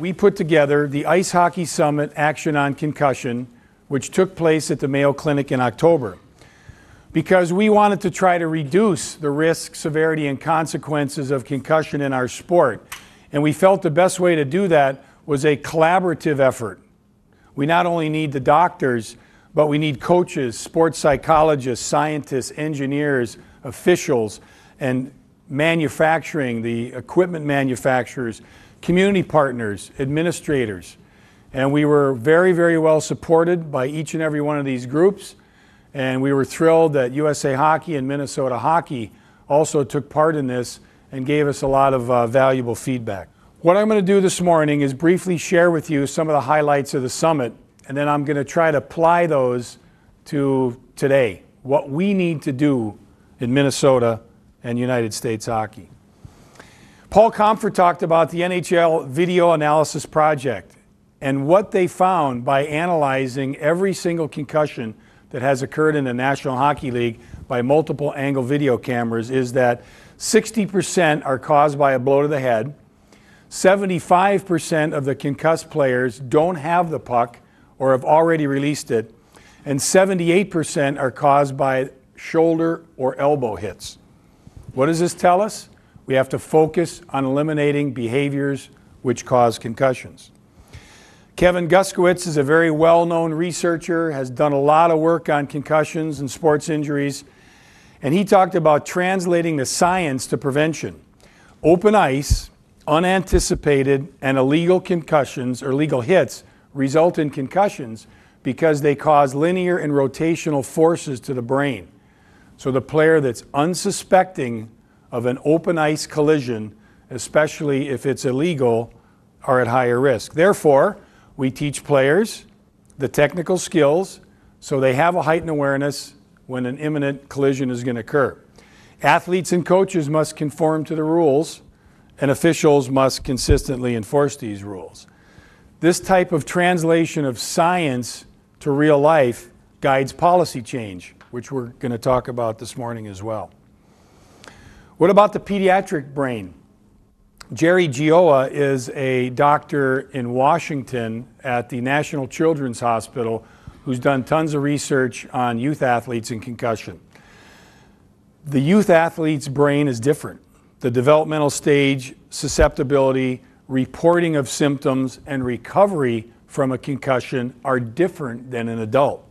we put together the Ice Hockey Summit Action on Concussion, which took place at the Mayo Clinic in October, because we wanted to try to reduce the risk, severity, and consequences of concussion in our sport. And we felt the best way to do that was a collaborative effort. We not only need the doctors, but we need coaches, sports psychologists, scientists, engineers, officials, and manufacturing, the equipment manufacturers, community partners, administrators. And we were very, very well supported by each and every one of these groups. And we were thrilled that USA Hockey and Minnesota Hockey also took part in this and gave us a lot of valuable feedback. What I'm going to do this morning is briefly share with you some of the highlights of the summit, and then I'm going to try to apply those to today, what we need to do in Minnesota and United States hockey. Paul Comfort talked about the NHL Video Analysis Project and what they found by analyzing every single concussion that has occurred in the National Hockey League by multiple angle video cameras is that 60% are caused by a blow to the head, 75% of the concussed players don't have the puck or have already released it, and 78% are caused by shoulder or elbow hits. What does this tell us? We have to focus on eliminating behaviors which cause concussions. Kevin Guskowitz is a very well-known researcher, has done a lot of work on concussions and sports injuries, and he talked about translating the science to prevention. Open ice, unanticipated, and illegal concussions or legal hits result in concussions because they cause linear and rotational forces to the brain. So the player that's unsuspecting of an open ice collision, especially if it's illegal, are at higher risk. Therefore, we teach players the technical skills so they have a heightened awareness when an imminent collision is going to occur. Athletes and coaches must conform to the rules, and officials must consistently enforce these rules. This type of translation of science to real life guides policy change, which we're going to talk about this morning as well. What about the pediatric brain? Jerry Gioa is a doctor in Washington at the National Children's Hospital who's done tons of research on youth athletes and concussion. The youth athlete's brain is different. The developmental stage, susceptibility, reporting of symptoms, and recovery from a concussion are different than an adult.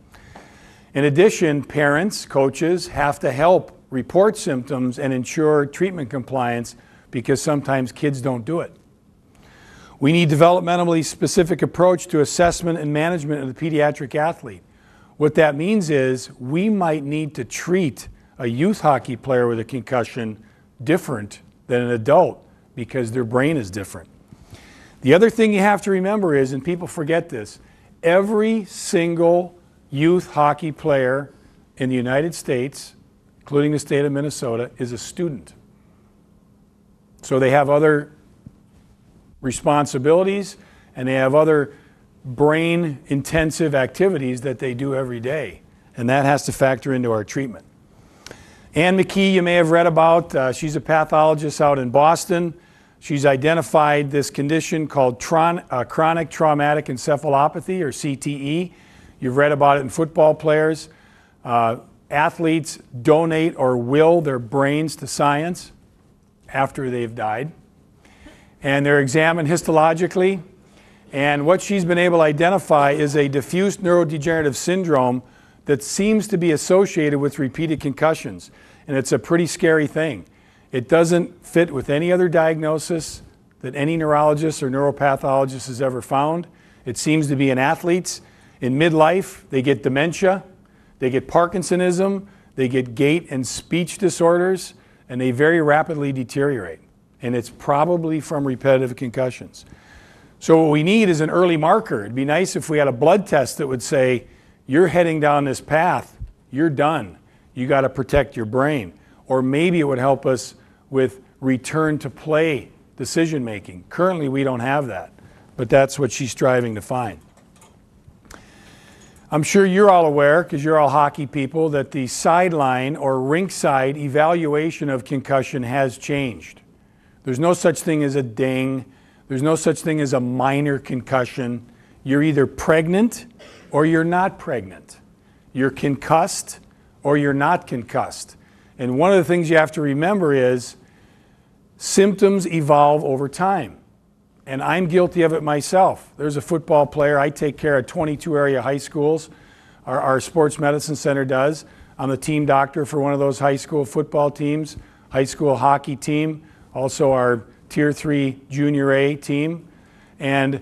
In addition, parents, coaches have to help report symptoms and ensure treatment compliance because sometimes kids don't do it. We need developmentally specific approach to assessment and management of the pediatric athlete. What that means is we might need to treat a youth hockey player with a concussion different than an adult because their brain is different. The other thing you have to remember is, and people forget this, every single youth hockey player in the United States, including the state of Minnesota, is a student. So they have other responsibilities and they have other brain-intensive activities that they do every day. And that has to factor into our treatment. Ann McKee, you may have read about. She's a pathologist out in Boston. She's identified this condition called chronic traumatic encephalopathy, or CTE. You've read about it in football players. Athletes donate or will their brains to science after they've died. And they're examined histologically. And what she's been able to identify is a diffuse neurodegenerative syndrome that seems to be associated with repeated concussions. And it's a pretty scary thing. It doesn't fit with any other diagnosis that any neurologist or neuropathologist has ever found. It seems to be in athletes. In midlife, they get dementia, they get Parkinsonism, they get gait and speech disorders, and they very rapidly deteriorate. And it's probably from repetitive concussions. So what we need is an early marker. It'd be nice if we had a blood test that would say, you're heading down this path, you're done, you got to protect your brain. Or maybe it would help us with return to play decision making. Currently we don't have that, but that's what she's striving to find. I'm sure you're all aware, because you're all hockey people, that the sideline or rinkside evaluation of concussion has changed. There's no such thing as a ding. There's no such thing as a minor concussion. You're either pregnant or you're not pregnant. You're concussed or you're not concussed. And one of the things you have to remember is symptoms evolve over time. And I'm guilty of it myself. There's a football player. I take care of 22 area high schools. Our sports medicine center does. I'm the team doctor for one of those high school football teams, high school hockey team, also our Tier 3 Junior A team. And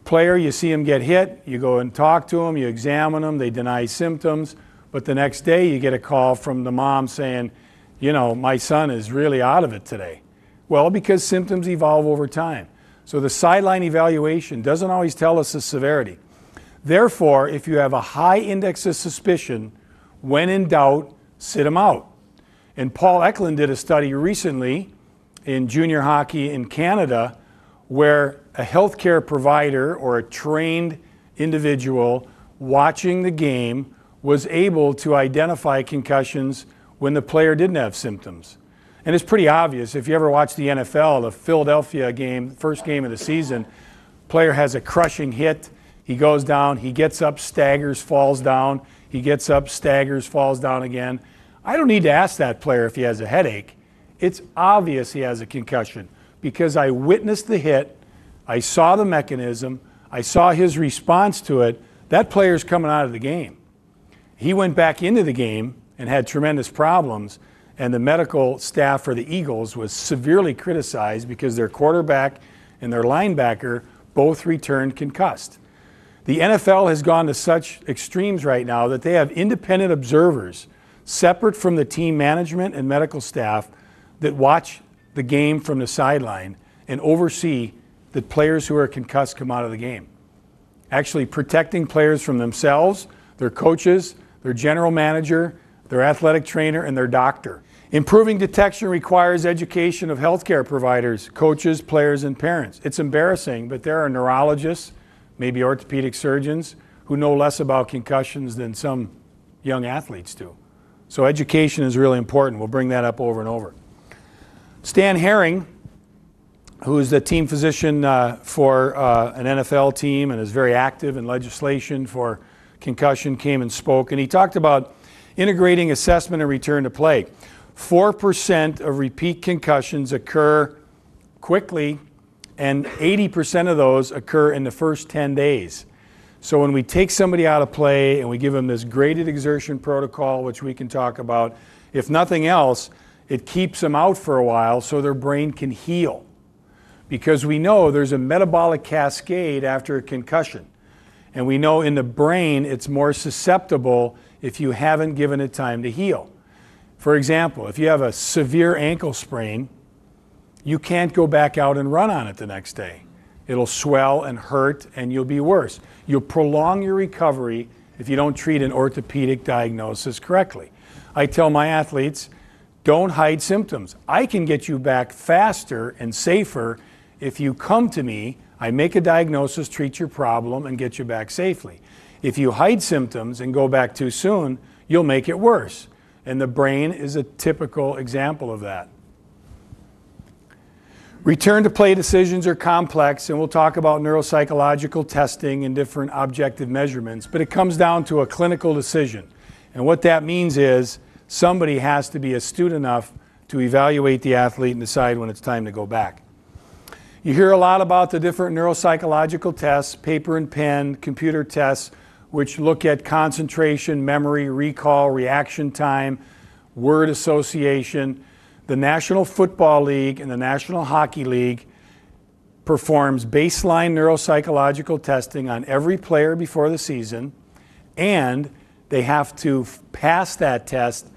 player, you see them get hit, you go and talk to them, you examine them, they deny symptoms, but the next day you get a call from the mom saying, you know, my son is really out of it today. Well, because symptoms evolve over time. So the sideline evaluation doesn't always tell us the severity. Therefore, if you have a high index of suspicion, when in doubt, sit them out. And Paul Eklund did a study recently in junior hockey in Canada where a healthcare provider or a trained individual watching the game was able to identify concussions when the player didn't have symptoms. And it's pretty obvious. If you ever watch the NFL, the Philadelphia game, first game of the season, player has a crushing hit. He goes down, he gets up, staggers, falls down. He gets up, staggers, falls down again. I don't need to ask that player if he has a headache. It's obvious he has a concussion because I witnessed the hit, I saw the mechanism, I saw his response to it. That player's coming out of the game. He went back into the game and had tremendous problems, and the medical staff for the Eagles was severely criticized because their quarterback and their linebacker both returned concussed. The NFL has gone to such extremes right now that they have independent observers separate from the team management and medical staff that watch the game from the sideline and oversee the players who are concussed come out of the game. Actually protecting players from themselves, their coaches, their general manager, their athletic trainer, and their doctor. Improving detection requires education of healthcare providers, coaches, players, and parents. It's embarrassing, but there are neurologists, maybe orthopedic surgeons, who know less about concussions than some young athletes do. So education is really important. We'll bring that up over and over. Stan Herring, who is the team physician for an NFL team and is very active in legislation for concussion, came and spoke, and he talked about integrating assessment and return to play. 4% of repeat concussions occur quickly, and 80% of those occur in the first 10 days. So when we take somebody out of play and we give them this graded exertion protocol, which we can talk about, if nothing else, it keeps them out for a while so their brain can heal. Because we know there's a metabolic cascade after a concussion. And we know in the brain it's more susceptible if you haven't given it time to heal. For example, if you have a severe ankle sprain, you can't go back out and run on it the next day. It'll swell and hurt and you'll be worse. You'll prolong your recovery if you don't treat an orthopedic diagnosis correctly. I tell my athletes, don't hide symptoms. I can get you back faster and safer if you come to me, I make a diagnosis, treat your problem, and get you back safely. If you hide symptoms and go back too soon, you'll make it worse. And the brain is a typical example of that. Return to play decisions are complex, and we'll talk about neuropsychological testing and different objective measurements, but it comes down to a clinical decision. And what that means is somebody has to be astute enough to evaluate the athlete and decide when it's time to go back. You hear a lot about the different neuropsychological tests, paper and pen, computer tests, which look at concentration, memory, recall, reaction time, word association. The National Football League and the National Hockey League performs baseline neuropsychological testing on every player before the season, and they have to pass that test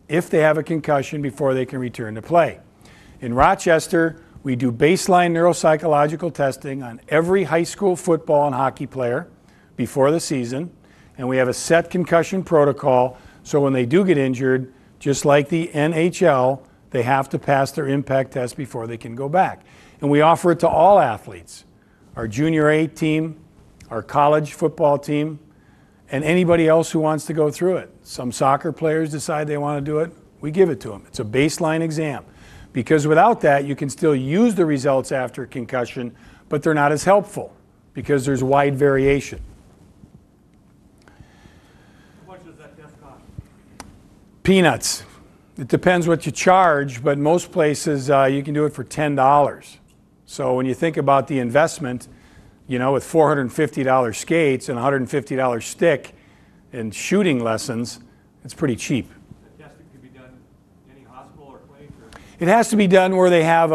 if they have a concussion before they can return to play. In Rochester, we do baseline neuropsychological testing on every high school football and hockey player before the season, and we have a set concussion protocol, so when they do get injured, just like the NHL, they have to pass their impact test before they can go back. And we offer it to all athletes, our junior A team, our college football team, and anybody else who wants to go through it. Some soccer players decide they want to do it, we give it to them. It's a baseline exam. Because without that, you can still use the results after concussion, but they're not as helpful because there's wide variation. How much does that test cost? Peanuts. It depends what you charge, but most places you can do it for $10. So when you think about the investment, you know, with $450 skates and $150 stick and shooting lessons, it's pretty cheap. The testing could be done in any hospital or place? Or? It has to be done where they have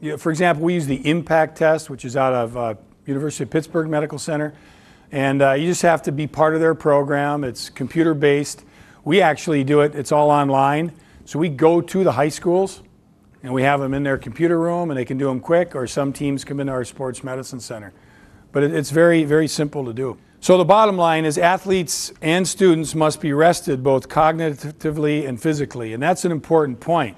you know, for example, we use the IMPACT test, which is out of University of Pittsburgh Medical Center. And you just have to be part of their program. It's computer-based. We actually do it. It's all online. So we go to the high schools, and we have them in their computer room, and they can do them quick, or some teams come into our sports medicine center. But it's very, very simple to do. So the bottom line is athletes and students must be rested both cognitively and physically, and that's an important point.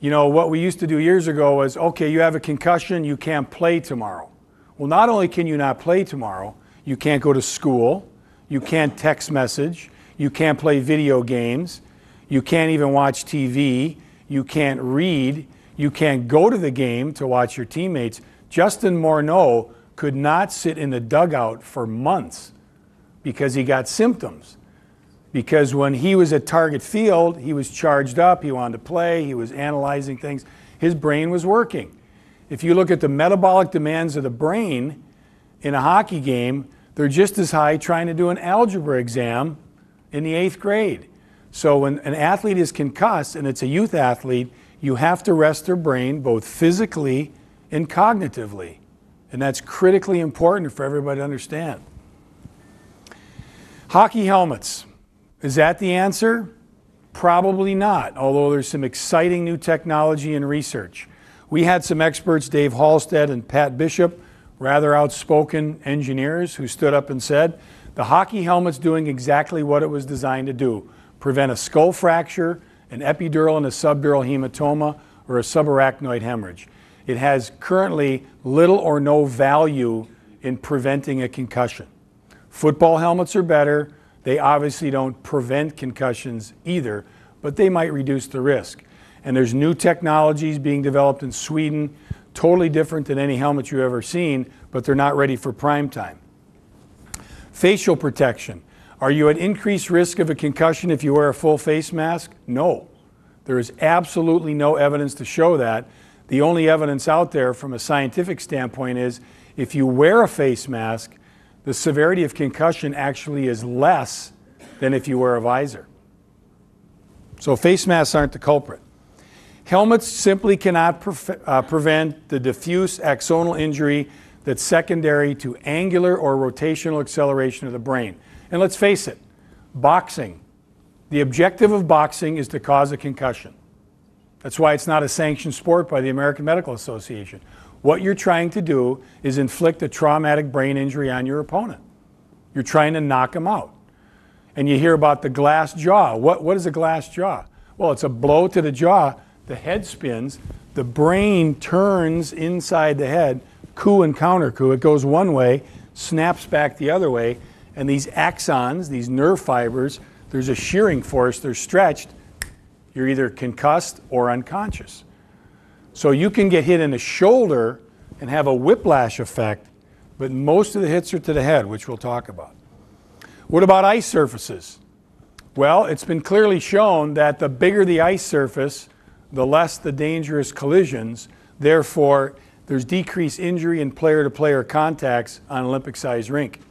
You know, what we used to do years ago was, okay, you have a concussion, you can't play tomorrow. Well, not only can you not play tomorrow, you can't go to school, you can't text message, you can't play video games, you can't even watch TV, you can't read, you can't go to the game to watch your teammates. Justin Morneau could not sit in the dugout for months because he got symptoms. Because when he was at Target Field, he was charged up, he wanted to play, he was analyzing things, his brain was working. If you look at the metabolic demands of the brain in a hockey game, they're just as high trying to do an algebra exam in the 8th grade. So when an athlete is concussed, and it's a youth athlete, you have to rest their brain both physically and cognitively. And that's critically important for everybody to understand. Hockey helmets. Is that the answer? Probably not, although there's some exciting new technology and research. We had some experts, Dave Halstead and Pat Bishop, rather outspoken engineers who stood up and said, the hockey helmet's doing exactly what it was designed to do. Prevent a skull fracture, an epidural and a subdural hematoma, or a subarachnoid hemorrhage. It has currently little or no value in preventing a concussion. Football helmets are better. They obviously don't prevent concussions either, but they might reduce the risk. And there's new technologies being developed in Sweden, totally different than any helmet you've ever seen, but they're not ready for prime time. Facial protection. Are you at increased risk of a concussion if you wear a full face mask? No. There is absolutely no evidence to show that. The only evidence out there from a scientific standpoint is if you wear a face mask, the severity of concussion actually is less than if you wear a visor. So face masks aren't the culprit. Helmets simply cannot prevent the diffuse axonal injury that's secondary to angular or rotational acceleration of the brain. And let's face it, boxing. The objective of boxing is to cause a concussion. That's why it's not a sanctioned sport by the American Medical Association. What you're trying to do is inflict a traumatic brain injury on your opponent. You're trying to knock them out. And you hear about the glass jaw. What is a glass jaw? Well, it's a blow to the jaw. The head spins. The brain turns inside the head, coup and counter coup. It goes one way, snaps back the other way, and these axons, these nerve fibers, there's a shearing force, they're stretched. You're either concussed or unconscious. So you can get hit in the shoulder and have a whiplash effect, but most of the hits are to the head, which we'll talk about. What about ice surfaces? Well, it's been clearly shown that the bigger the ice surface, the less the dangerous collisions. Therefore, there's decreased injury in player-to-player contacts on an Olympic-sized rink.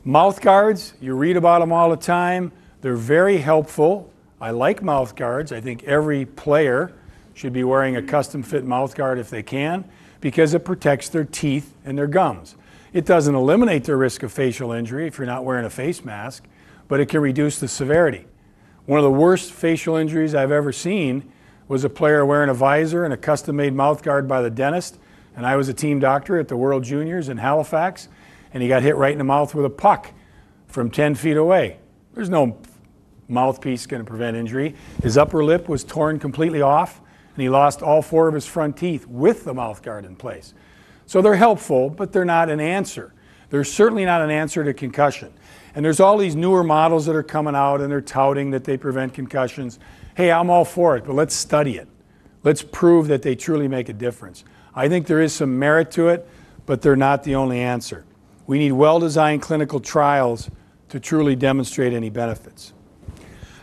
Mouth guards, you read about them all the time. They're very helpful. I like mouth guards. I think every player should be wearing a custom-fit mouth guard if they can, because it protects their teeth and their gums. It doesn't eliminate the risk of facial injury if you're not wearing a face mask, but it can reduce the severity. One of the worst facial injuries I've ever seen was a player wearing a visor and a custom-made mouth guard by the dentist, and I was a team doctor at the World Juniors in Halifax, and he got hit right in the mouth with a puck from 10 feet away. There's no mouthpiece going to prevent injury. His upper lip was torn completely off, and he lost all 4 of his front teeth with the mouth guard in place. So they're helpful, but they're not an answer. They're certainly not an answer to concussion. And there's all these newer models that are coming out, and they're touting that they prevent concussions. Hey, I'm all for it, but let's study it. Let's prove that they truly make a difference. I think there is some merit to it, but they're not the only answer. We need well-designed clinical trials to truly demonstrate any benefits.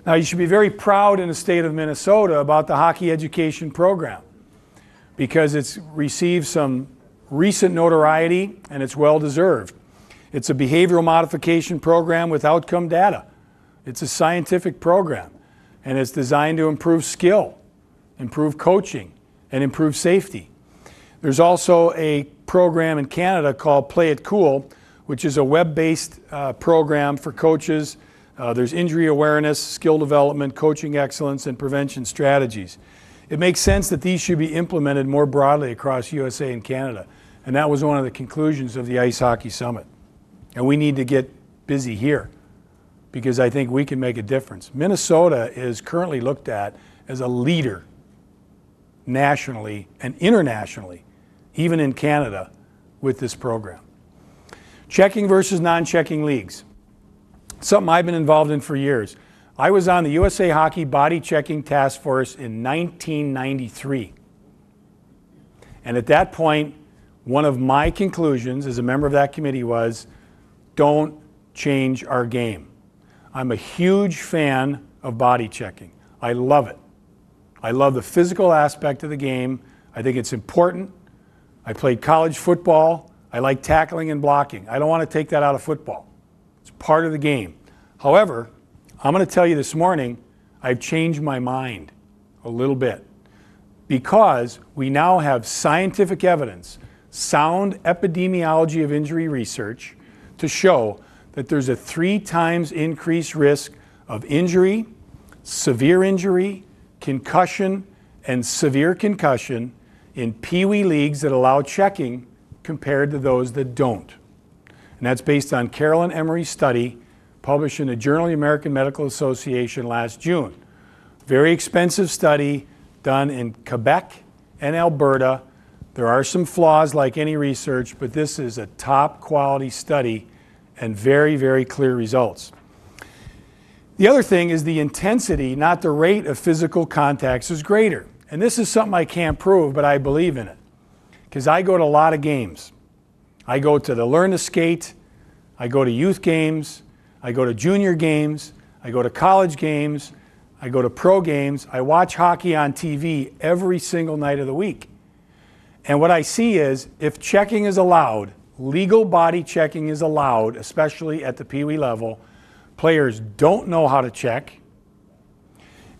Now, you should be very proud in the state of Minnesota about the hockey education program because it's received some recent notoriety and it's well-deserved. It's a behavioral modification program with outcome data. It's a scientific program, and it's designed to improve skill, improve coaching, and improve safety. There's also a program in Canada called Play It Cool, which is a web-based program for coaches. There's injury awareness, skill development, coaching excellence, and prevention strategies. It makes sense that these should be implemented more broadly across USA and Canada, and that was one of the conclusions of the Ice Hockey Summit. And we need to get busy here because I think we can make a difference. Minnesota is currently looked at as a leader nationally and internationally, even in Canada, with this program. Checking versus non-checking leagues. Something I've been involved in for years. I was on the USA Hockey Body Checking Task Force in 1993. And at that point, one of my conclusions as a member of that committee was, don't change our game. I'm a huge fan of body checking. I love it. I love the physical aspect of the game. I think it's important. I played college football. I like tackling and blocking. I don't want to take that out of football. It's part of the game. However, I'm going to tell you this morning, I've changed my mind a little bit because we now have scientific evidence, sound epidemiology of injury research to show that there's a 3 times increased risk of injury, severe injury, concussion, and severe concussion in Pee Wee leagues that allow checking compared to those that don't. And that's based on Carolyn Emery's study published in the Journal of the American Medical Association last June. Very expensive study done in Quebec and Alberta. There are some flaws like any research, but this is a top quality study and very, very clear results. The other thing is the intensity, not the rate of physical contacts is greater. And this is something I can't prove, but I believe in it. Because I go to a lot of games. I go to the Learn to Skate, I go to youth games, I go to junior games, I go to college games, I go to pro games. I watch hockey on TV every single night of the week. And what I see is if checking is allowed, legal body checking is allowed, especially at the Pee Wee level, players don't know how to check,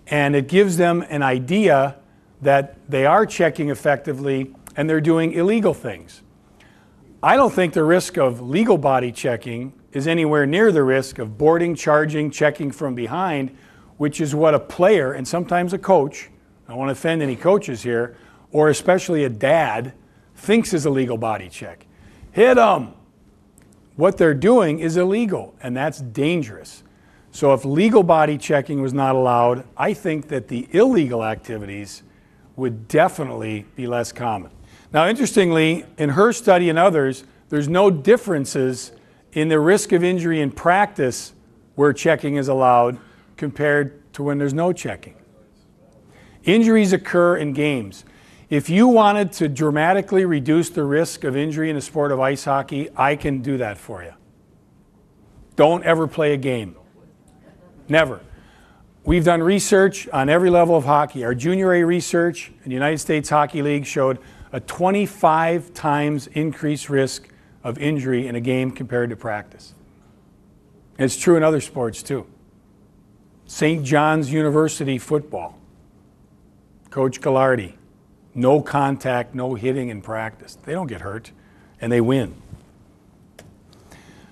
and it gives them an idea that they are checking effectively and they're doing illegal things. I don't think the risk of legal body checking is anywhere near the risk of boarding, charging, checking from behind, which is what a player and sometimes a coach, I don't want to offend any coaches here, or especially a dad, thinks is a legal body check. Hit them. What they're doing is illegal, and that's dangerous. So if legal body checking was not allowed, I think that the illegal activities would definitely be less common. Now, interestingly, in her study and others, there's no differences in the risk of injury in practice where checking is allowed compared to when there's no checking. Injuries occur in games. If you wanted to dramatically reduce the risk of injury in the sport of ice hockey, I can do that for you. Don't ever play a game. Never. We've done research on every level of hockey. Our Junior A research in the United States Hockey League showed a 25 times increased risk of injury in a game compared to practice. It's true in other sports too. St. John's University football. Coach Gallardi. No contact, no hitting in practice. They don't get hurt, and they win.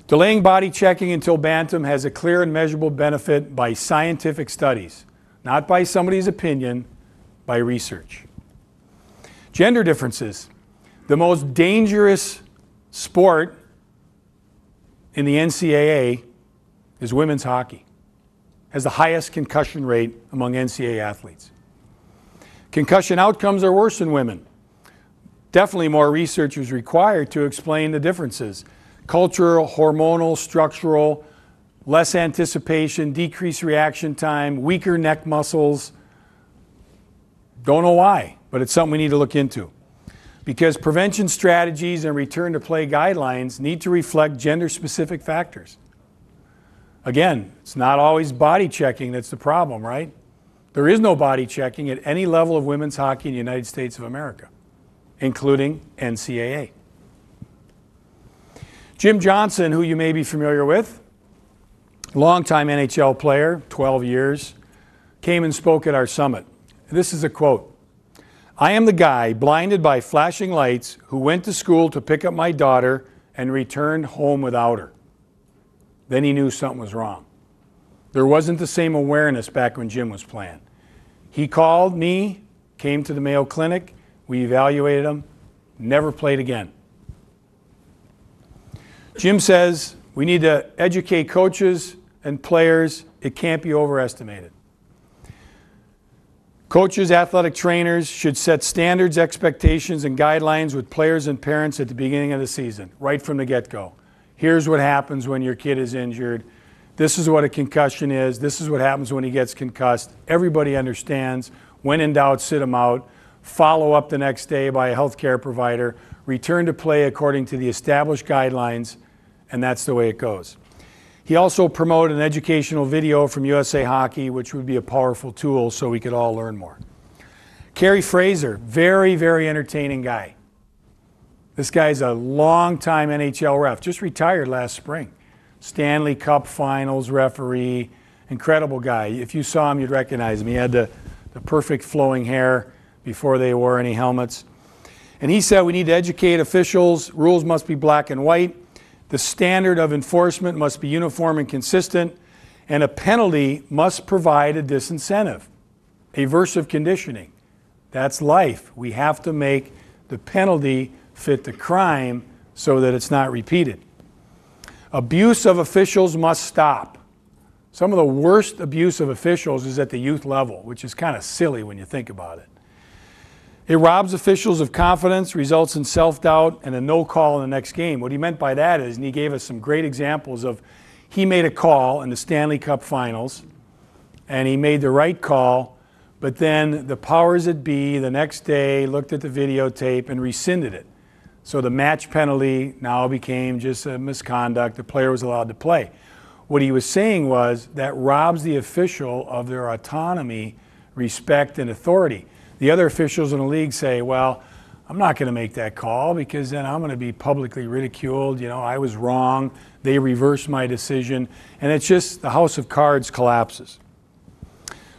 Delaying body checking until bantam has a clear and measurable benefit by scientific studies, not by somebody's opinion, by research. Gender differences. The most dangerous sport in the NCAA is women's hockey. Has the highest concussion rate among NCAA athletes. Concussion outcomes are worse in women. Definitely more research is required to explain the differences. Cultural, hormonal, structural, less anticipation, decreased reaction time, weaker neck muscles. Don't know why, but it's something we need to look into. because prevention strategies and return to play guidelines need to reflect gender-specific factors. Again, it's not always body checking that's the problem, right? There is no body checking at any level of women's hockey in the United States of America, including NCAA. Jim Johnson, who you may be familiar with, longtime NHL player, 12 years, came and spoke at our summit. This is a quote. "I am the guy blinded by flashing lights who went to school to pick up my daughter and returned home without her." Then he knew something was wrong. There wasn't the same awareness back when Jim was playing. He called me, came to the Mayo Clinic, we evaluated him, never played again. Jim says we need to educate coaches and players. It can't be overestimated. Coaches, athletic trainers should set standards, expectations, and guidelines with players and parents at the beginning of the season, right from the get-go. Here's what happens when your kid is injured. This is what a concussion is. This is what happens when he gets concussed. Everybody understands. When in doubt, sit him out. Follow up the next day by a healthcare provider. Return to play according to the established guidelines, and that's the way it goes. He also promoted an educational video from USA Hockey, which would be a powerful tool so we could all learn more. Kerry Fraser, very, very entertaining guy. This guy's a long-time NHL ref, just retired last spring. Stanley Cup Finals referee, incredible guy. If you saw him, you'd recognize him. He had the perfect flowing hair before they wore any helmets. And he said we need to educate officials. Rules must be black and white. The standard of enforcement must be uniform and consistent, and a penalty must provide a disincentive, aversive conditioning. That's life. We have to make the penalty fit the crime so that it's not repeated. Abuse of officials must stop. Some of the worst abuse of officials is at the youth level, which is kind of silly when you think about it. It robs officials of confidence, results in self-doubt, and a no call in the next game. What he meant by that is, and he gave us some great examples of, he made a call in the Stanley Cup Finals, and he made the right call, but then the powers that be the next day looked at the videotape and rescinded it. So the match penalty now became just a misconduct. The player was allowed to play. What he was saying was that robs the official of their autonomy, respect, and authority. The other officials in the league say, well, I'm not going to make that call because then I'm going to be publicly ridiculed. You know, I was wrong. They reversed my decision. And it's just the house of cards collapses.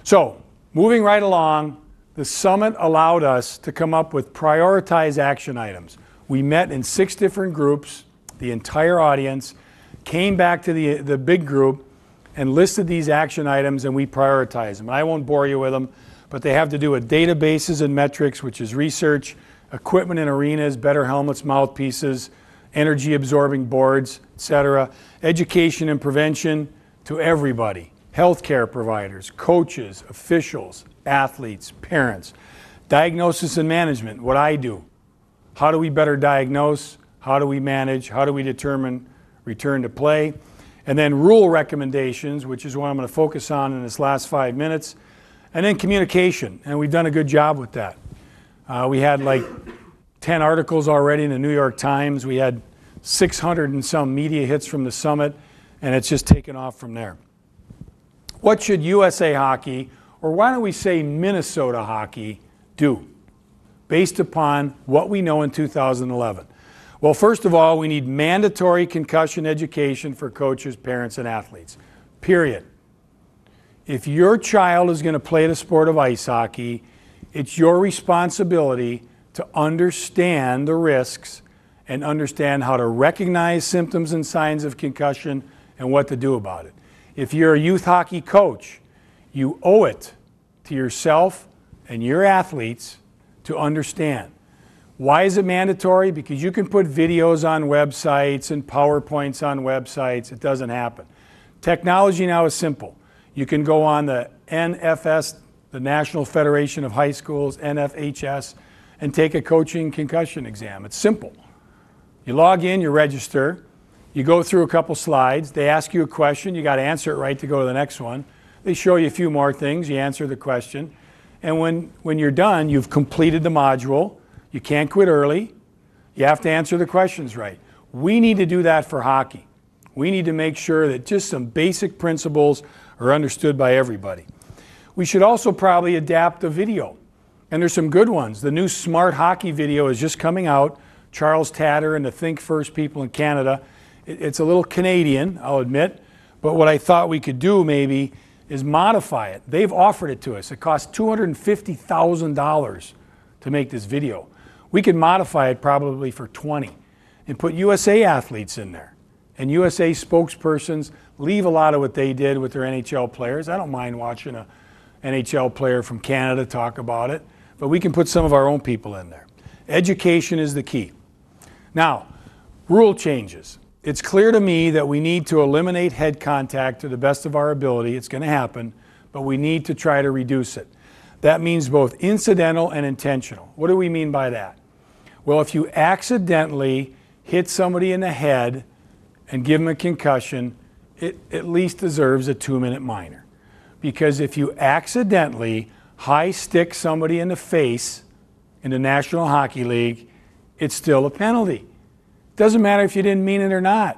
So, moving right along, the summit allowed us to come up with prioritized action items. We met in 6 different groups, the entire audience, came back to the big group and listed these action items, and we prioritized them. And I won't bore you with them, but they have to do with databases and metrics, which is research, equipment in arenas, better helmets, mouthpieces, energy absorbing boards, etc. Education and prevention to everybody. Healthcare providers, coaches, officials, athletes, parents. Diagnosis and management, what I do. How do we better diagnose? How do we manage? How do we determine return to play? And then rule recommendations, which is what I'm going to focus on in this last 5 minutes. And then communication, and we've done a good job with that. We had like 10 articles already in the New York Times. We had 600 and some media hits from the summit, and it's just taken off from there. What should USA Hockey, or why don't we say Minnesota Hockey, do based upon what we know in 2011? Well, first of all, we need mandatory concussion education for coaches, parents, and athletes, period. If your child is going to play the sport of ice hockey, it's your responsibility to understand the risks and understand how to recognize symptoms and signs of concussion and what to do about it. If you're a youth hockey coach, you owe it to yourself and your athletes to understand. Why is it mandatory? Because you can put videos on websites and PowerPoints on websites. It doesn't happen. Technology now is simple. You can go on the NFS, the National Federation of High Schools, NFHS, and take a coaching concussion exam. It's simple. You log in, you register, you go through a couple slides, they ask you a question, you got to answer it right to go to the next one. They show you a few more things, you answer the question, and when you're done, you've completed the module, You can't quit early. You have to answer the questions right. We need to do that for hockey. We need to make sure that just some basic principles are understood by everybody. We should also probably adapt the video. And there's some good ones. The new Smart Hockey video is just coming out. Charles Tatter and the Think First people in Canada. It's a little Canadian, I'll admit. But what I thought we could do maybe is modify it. They've offered it to us. It costs $250,000 to make this video. We could modify it probably for 20 and put USA athletes in there. And USA spokespersons leave a lot of what they did with their NHL players. I don't mind watching an NHL player from Canada talk about it, but we can put some of our own people in there. Education is the key. Now, rule changes. It's clear to me that we need to eliminate head contact to the best of our ability. It's going to happen, but we need to try to reduce it. That means both incidental and intentional. What do we mean by that? Well, if you accidentally hit somebody in the head and give them a concussion, it at least deserves a 2-minute minor. Because if you accidentally high stick somebody in the face in the National Hockey League, it's still a penalty. Doesn't matter if you didn't mean it or not.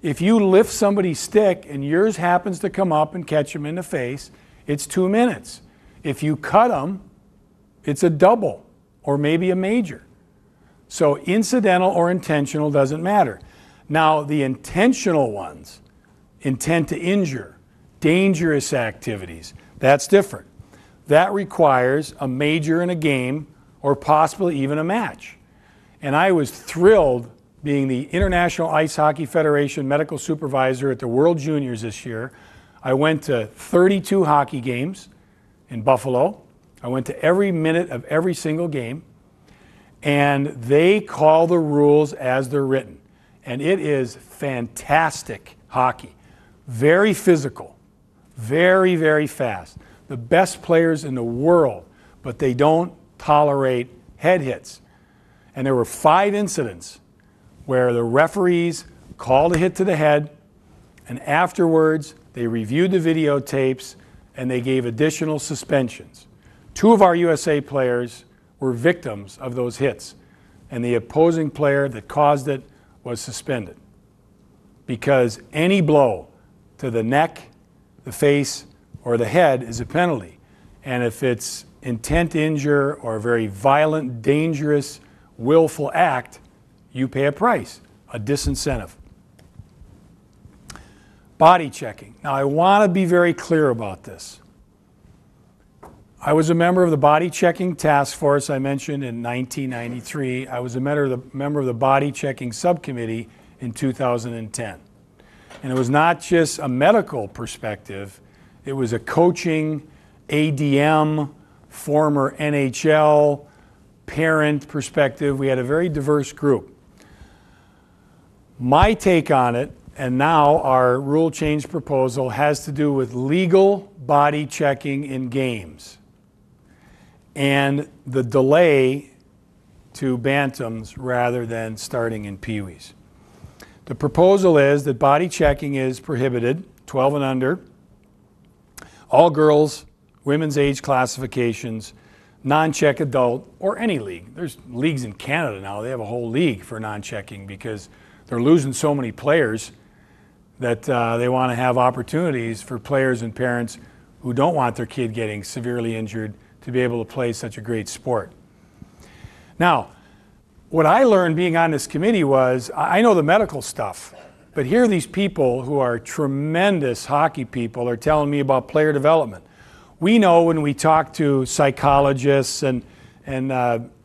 If you lift somebody's stick and yours happens to come up and catch them in the face, it's 2 minutes. If you cut them, it's a double or maybe a major. So incidental or intentional doesn't matter. Now, the intentional ones, intent to injure, dangerous activities, that's different. That requires a major in a game or possibly even a match. And I was thrilled being the International Ice Hockey Federation medical supervisor at the World Juniors this year. I went to 32 hockey games in Buffalo. I went to every minute of every single game. And they call the rules as they're written. And it is fantastic hockey. Very physical. Very, very fast. The best players in the world, but they don't tolerate head hits. And there were 5 incidents where the referees called a hit to the head, and afterwards they reviewed the videotapes and they gave additional suspensions. 2 of our USA players were victims of those hits, and the opposing player that caused it was suspended. Because any blow to the neck, the face, or the head is a penalty. And if it's intent to injure or a very violent, dangerous, willful act, you pay a price, a disincentive. Body checking. Now, I want to be very clear about this. I was a member of the body checking task force I mentioned in 1993. I was a member of the body checking subcommittee in 2010. And it was not just a medical perspective, it was a coaching, ADM, former NHL, parent perspective. We had a very diverse group. My take on it, and now our rule change proposal, has to do with legal body checking in games and the delay to bantams rather than starting in peewees. The proposal is that body checking is prohibited, 12 and under, all girls, women's age classifications, non-check adult, or any league. There's leagues in Canada now, they have a whole league for non-checking because they're losing so many players that they want to have opportunities for players and parents who don't want their kid getting severely injured to be able to play such a great sport. Now, what I learned being on this committee was, I know the medical stuff, but here these people who are tremendous hockey people are telling me about player development. We know when we talk to psychologists and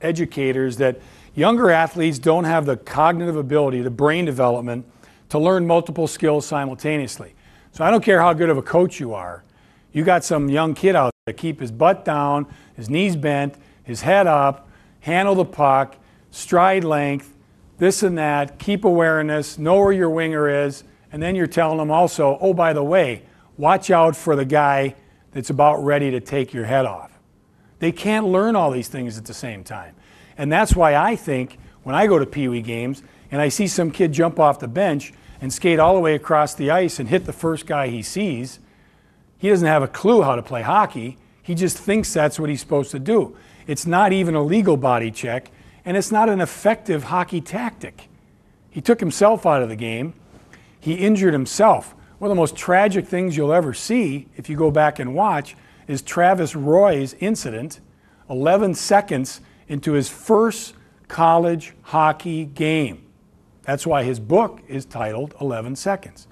educators that younger athletes don't have the cognitive ability, the brain development, to learn multiple skills simultaneously. So I don't care how good of a coach you are. You got some young kid out there to keep his butt down, his knees bent, his head up, handle the puck, stride length, this and that, keep awareness, know where your winger is, and then you're telling them also, oh, by the way, watch out for the guy that's about ready to take your head off. They can't learn all these things at the same time. And that's why I think when I go to Pee Wee games and I see some kid jump off the bench and skate all the way across the ice and hit the first guy he sees, he doesn't have a clue how to play hockey. He just thinks that's what he's supposed to do. It's not even a legal body check. and it's not an effective hockey tactic. He took himself out of the game. He injured himself. One of the most tragic things you'll ever see, if you go back and watch, is Travis Roy's incident 11 seconds into his first college hockey game. That's why his book is titled 11 Seconds.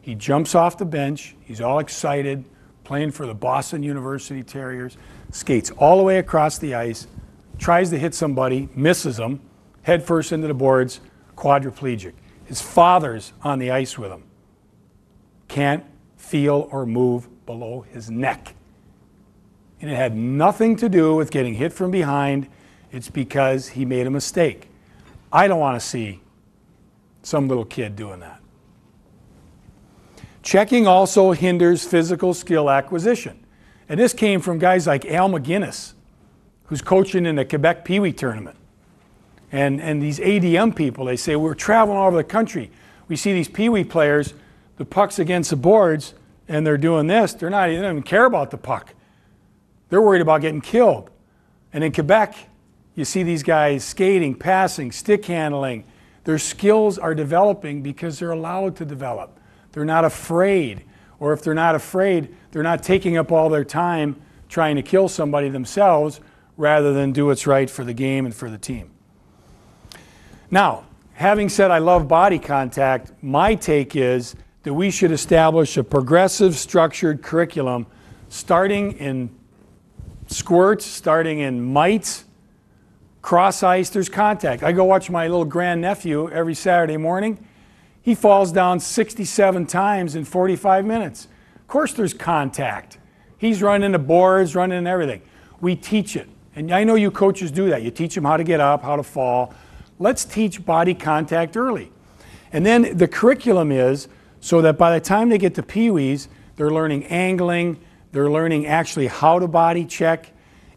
He jumps off the bench. He's all excited, playing for the Boston University Terriers, skates all the way across the ice, tries to hit somebody, misses them, head first into the boards, quadriplegic. His father's on the ice with him. Can't feel or move below his neck. And it had nothing to do with getting hit from behind. It's because he made a mistake. I don't want to see some little kid doing that. Checking also hinders physical skill acquisition. And this came from guys like Al McGinnis, who's coaching in the Quebec Pee Wee tournament. And these ADM people, they say, we're traveling all over the country. We see these Pee Wee players, the puck's against the boards, and they're doing this. They don't even care about the puck. They're worried about getting killed. And in Quebec, you see these guys skating, passing, stick handling. Their skills are developing because they're allowed to develop. They're not afraid. Or if they're not afraid, they're not taking up all their time trying to kill somebody themselves rather than do what's right for the game and for the team. Now, having said I love body contact, my take is that we should establish a progressive, structured curriculum starting in squirts, starting in mites, cross ice, there's contact. I go watch my little grandnephew every Saturday morning. He falls down 67 times in 45 minutes. Of course there's contact. He's running the boards, running everything. We teach it. And I know you coaches do that. You teach them how to get up, how to fall. Let's teach body contact early. And then the curriculum is so that by the time they get to Pee-wees, they're learning angling, they're learning actually how to body check.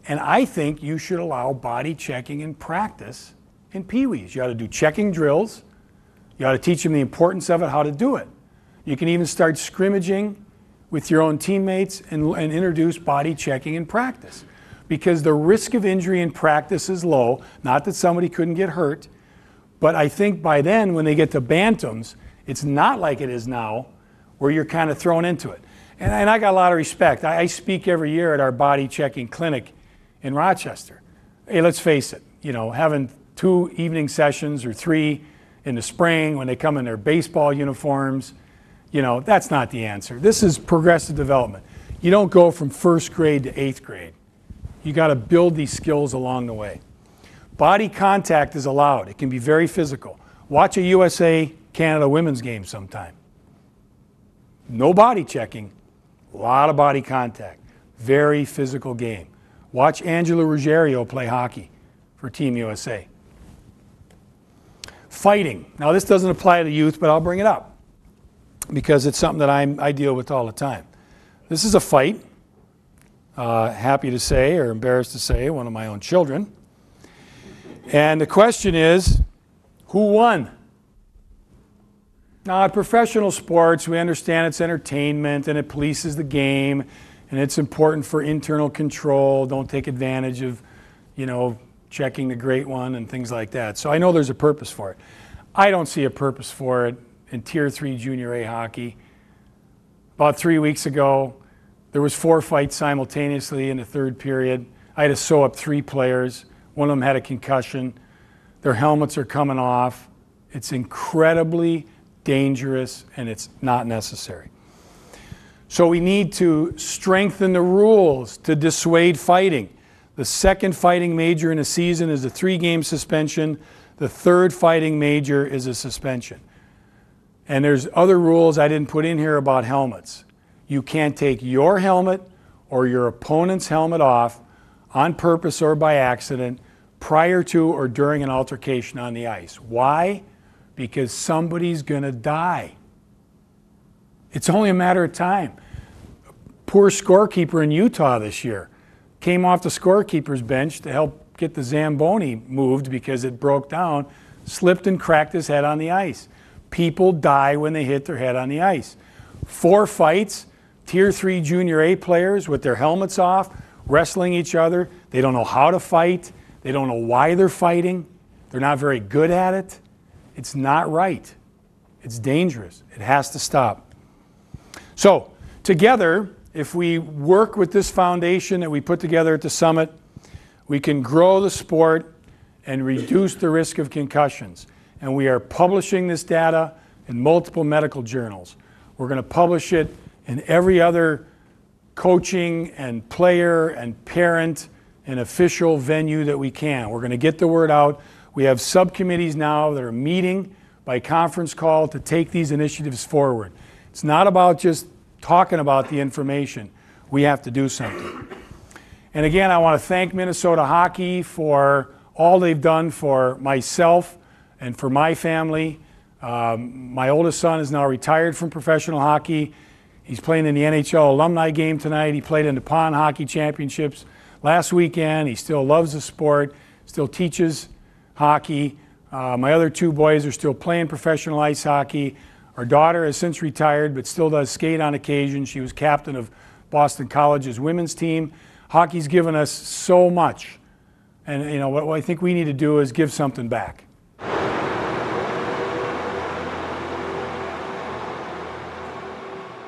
And I think you should allow body checking in practice in Pee-wees. You ought to do checking drills. You ought to teach them the importance of it, how to do it. You can even start scrimmaging with your own teammates and introduce body checking in practice. Because the risk of injury in practice is low. Not that somebody couldn't get hurt, but I think by then when they get to bantams, it's not like it is now where you're kind of thrown into it. And I got a lot of respect. I speak every year at our body checking clinic in Rochester. Hey, let's face it, having 2 evening sessions or 3 in the spring when they come in their baseball uniforms, that's not the answer. This is progressive development. You don't go from 1st grade to 8th grade. You got to build these skills along the way. Body contact is allowed. It can be very physical. Watch a USA-Canada women's game sometime. No body checking, a lot of body contact. Very physical game. Watch Angela Ruggiero play hockey for Team USA. Fighting. Now this doesn't apply to youth, but I'll bring it up because it's something that I deal with all the time. This is a fight. Happy to say, or embarrassed to say, one of my own children. And the question is, who won? Now, at professional sports, we understand it's entertainment and it polices the game and it's important for internal control. Don't take advantage of, checking the great one and things like that. So I know there's a purpose for it. I don't see a purpose for it in Tier 3 Junior A hockey. About 3 weeks ago, there was 4 fights simultaneously in the 3rd period. I had to sew up 3 players. One of them had a concussion. Their helmets are coming off. It's incredibly dangerous and it's not necessary. So we need to strengthen the rules to dissuade fighting. The 2nd fighting major in a season is a 3-game suspension. The 3rd fighting major is a suspension. And there's other rules I didn't put in here about helmets. You can't take your helmet or your opponent's helmet off on purpose or by accident prior to or during an altercation on the ice. Why? Because somebody's going to die. It's only a matter of time. Poor scorekeeper in Utah this year came off the scorekeeper's bench to help get the Zamboni moved because it broke down, slipped and cracked his head on the ice. People die when they hit their head on the ice. 4 fights, Tier 3 Junior A players with their helmets off, wrestling each other. They don't know how to fight. They don't know why they're fighting. they're not very good at it. It's not right. It's dangerous. It has to stop. So, together, if we work with this foundation that we put together at the summit, we can grow the sport and reduce the risk of concussions. And we are publishing this data in multiple medical journals. We're going to publish it in every other coaching and player and parent and official venue that we can. We're going to get the word out. We have subcommittees now that are meeting by conference call to take these initiatives forward. It's not about just talking about the information. We have to do something. And again, I want to thank Minnesota Hockey for all they've done for myself and for my family. My oldest son is now retired from professional hockey. He's playing in the NHL alumni game tonight. He played in the Pond Hockey Championships last weekend. He still loves the sport, still teaches hockey. My other two boys are still playing professional ice hockey. Our daughter has since retired but still does skate on occasion. She was captain of Boston College's women's team. Hockey's given us so much. And you know what I think we need to do is give something back.